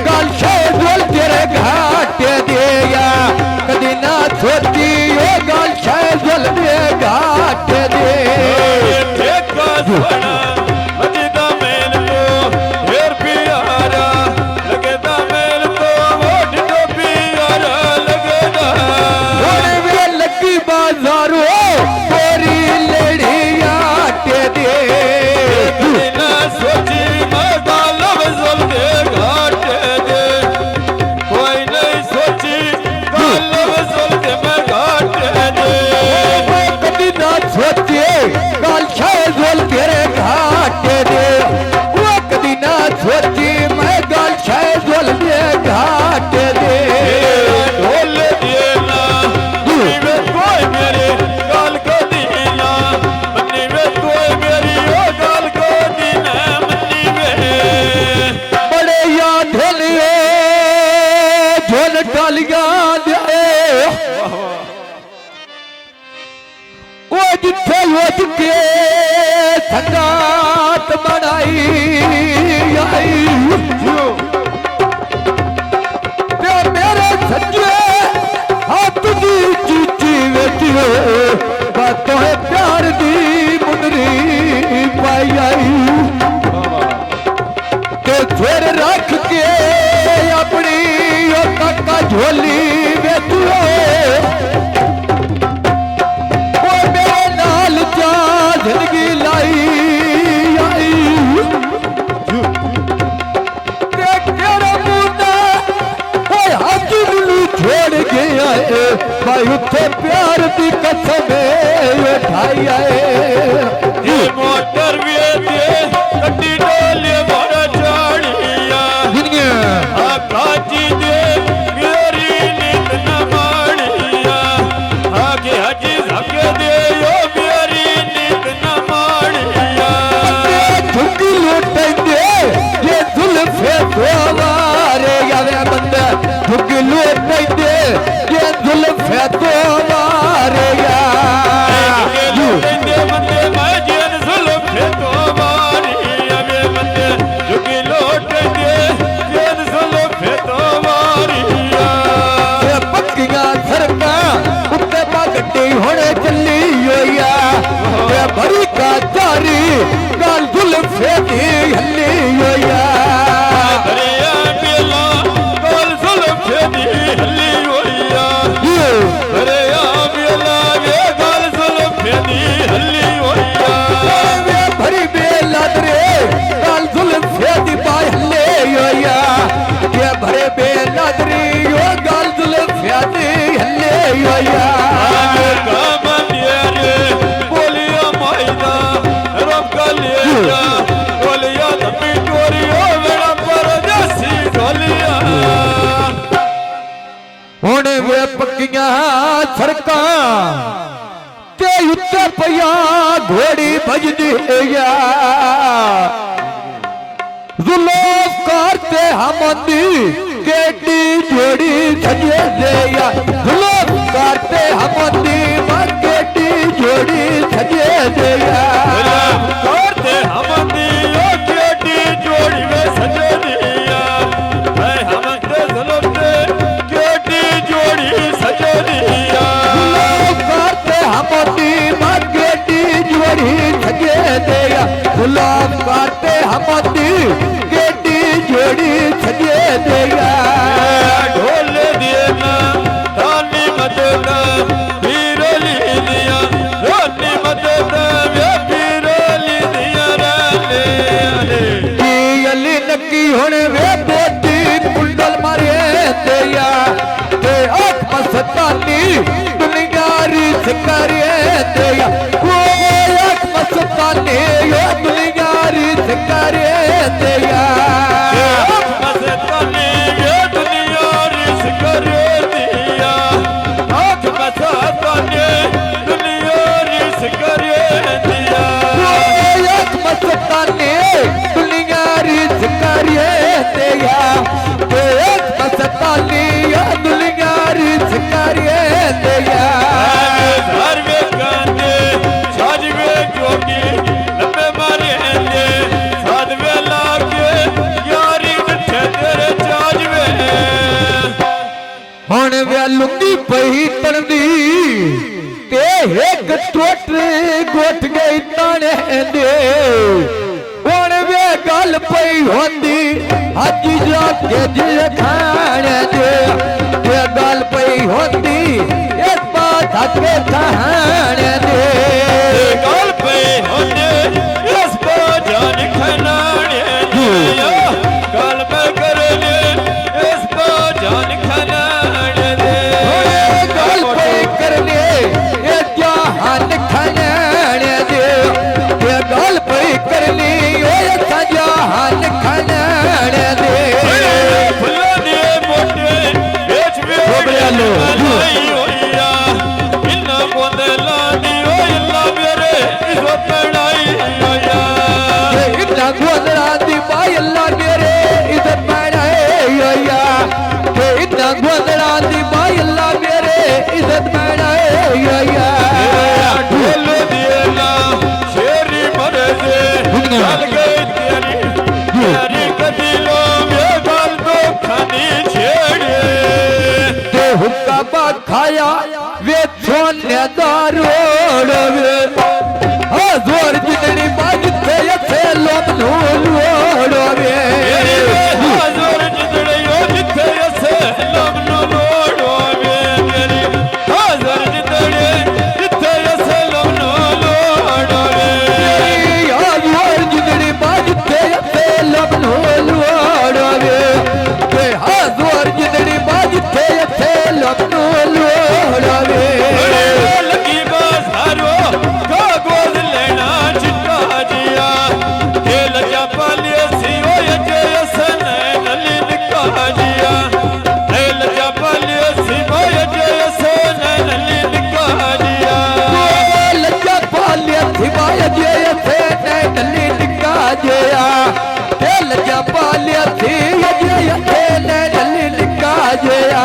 गाल शहदोल तेरे घाटे दिया कदी ना सोची ओ गाल शहदोल दे घाटे दे संगात बनाई मेरे सज्जे हाथ दी चीची वेचियो बातों है प्यार दी मुंदरी पाई आई के फिर रख के अपनी काका झोली वेचियो जिंदगी लाई आई छोड़ गया भाई उठे प्यार की कसम उठाई आए मोटर भी कटी डोले मारा चाड़िया काजी दे मेरी नींद न माड़िया आगे हजी धके दे मारे यावे बंदे ठुगलू पैदे ये जुल्फे तो मारे या बंदे मैं जेन जुल्फे तो मारी यावे बंदे ठुगलू पैदे जेन जुल्फे तो मारी ये पक्कियां सरका उत्ते पगड़ी होने चली होया ये भरी का चारी गाल जुल्फे दी हल्ली होया भरे बेलादरी यो गाल जुल्फिया दी हल्ले योया बोलिया मायदा रब गलिया बोलिया धमी टोरियो मेरा परदेसी ढोलिया हुण वे पक्कियां सड़कां ते उत्ते पिया घोड़ी भजदी या जुल्फकार ते हमदी केटी जोड़ी सजे देया जुल्फकार ते हमदी केटी जोड़ी सजे देया जुल्फकार ते हमदी केटी जोड़ी में सजे दिया मैं हमदे जुल्फे केटी जोड़ी सजे दिया जुल्फकार ते हमदी केटी जोड़ी सजे देया जुल्फकार ते हमदी जोड़ी सजे देगा ढोल देना तानी मदना पीरोली दिया रोनी मदना वे पीरोली दिया रे की अली नक्की होने वे बेटी कुंडल मारे दिया ते आठ मस्तानी दुनिया री सिकारे दिया वो आठ मस्तानी यो दुनिया री सिकारे दिया मस्तानी लुंगी पही तणदी ते एक टोट गोठ गई ताने दे हुण वे गल पई होंदी अज जाके जिल खाने दे ते गल पई होंदी इस बात के खाने दे गल पे होंदे इस बाजान खनाने दे गल पे करने इस बाजान खनाने दे गल पे करने ये जहान खनाने दे ये गल पे करनी ये जहान खनाने दे फुल्ला दे मोटे बेच लो। लाई होइया इन्ना बोंदे लानी ओ इल्ला मेरे इज्जत बनाई होइया इतना गोदरा दी बाई अल्लाह मेरे इज्जत बनाए या के इतना गोदरा दी बाई अल्लाह मेरे इज्जत बनाए या ढोल दिएला शेरी मरे से चल गई तेरी कदिलो में गल दो खानी छेड़े ते हुक्का बा खाया वे सोने दा रोड वे जोर जितनी बाज थे ये लोग लोड वे हाजर जितड़े यो जिथे असे लमनो लोड़वे मेरी हाजर जितड़े जिथे असे लमनो लोड़वे जोर जितनी बाज थे ये लोग लोड वे ते जोर जितनी बाज थे ये लोग लोड वे लगी बाजारो का गोद लेना चिट्टा जिया खेल जापा लिया सियो ये असन नली निका जिया खेल जापा लिया सियो ये असन नली निका जिया लज्जा पालिया थिवाया जे थे नली निका जया ते लज्जा पालिया थी जे थे नली निका जया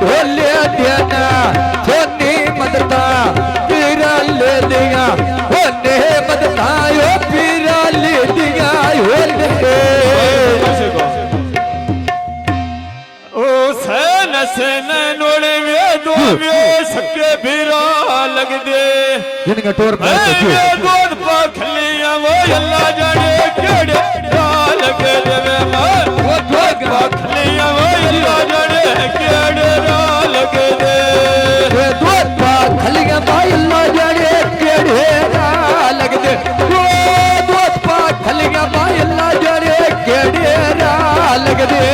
ढोले देना सोनी मदता पीरा ले दिया होने मदता यो पीरा ले दिया होने सके बिरा लग दे जिनका टोर दूध पाखलियां वो अल्लाह जाने केड़े लग देवे वो दूध पाखलियां वो अल्लाह जाने केड़े लग दे दूध पा खलिया भाई अल्लाह जाने केड़े लग दे दूध पा खलिया भाई अल्लाह जाने केड़े लग दे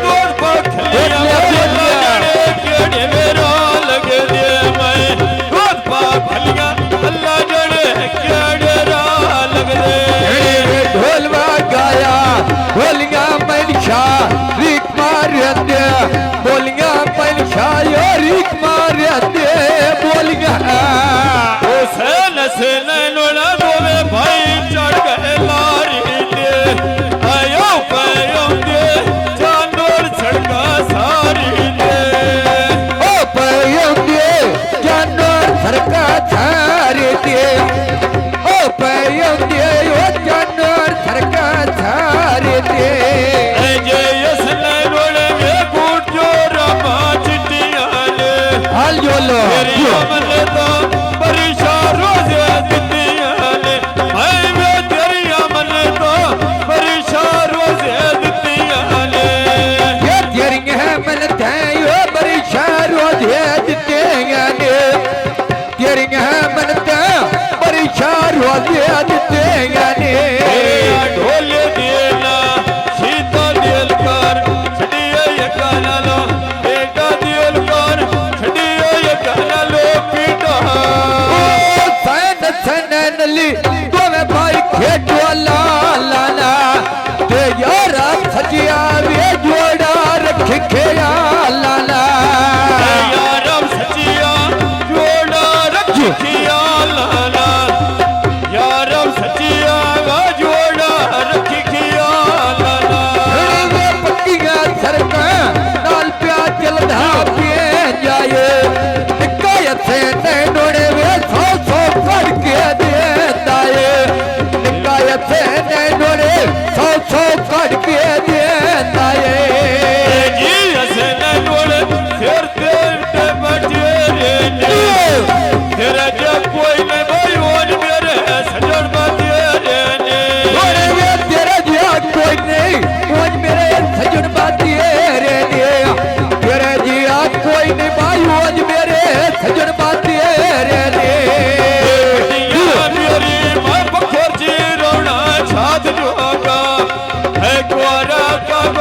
दूध पाखलियां वो अल्लाह जाने केड़े मेरा लग दे मैं दूध पाखलियां अल्लाह जाने केड़े लग दे ढोलवा गाया बोलिया मनशा रीक मारते बोलिया मनशा यो रीक मारते बोलिया से नैनोला दोवे भाई चढ़ गए लारी दे आयो पायो दे चांदोर छड़का सारी दे ओ पायो दे जानवर सरका थारे दे ओ पायो दे ओ जानवर सरका थारे दे जे यस नैनोले में गुट जो रमा चिट्टियां ले हाल जो लो तेरी अमल तो परिशा रोजे दित्तियां ले मैं वे तेरी अमल तो परिशा रोजे दित्तियां ले ये तेरी है मन थे यो बड़ी शारो दे दिते ने तेरी है मन थे बड़ी शारो दे दिते ने ढोल देना सीता दिल कर छड़िए ये गाना लो बेटा दिल कर छड़िए ये गाना लो पीटा सन नली दोवे भाई खेटो लाला ते यार सजिया वे जोड़ा रख खेया लाला यार सचिया जोड़ा रखिया लाला यार सचिया वा जोड़ा रखिया लाला वे पक्किया सरका नाल प्या चलदा पे जाए निकायत से नैनोड़े वे द्वारा का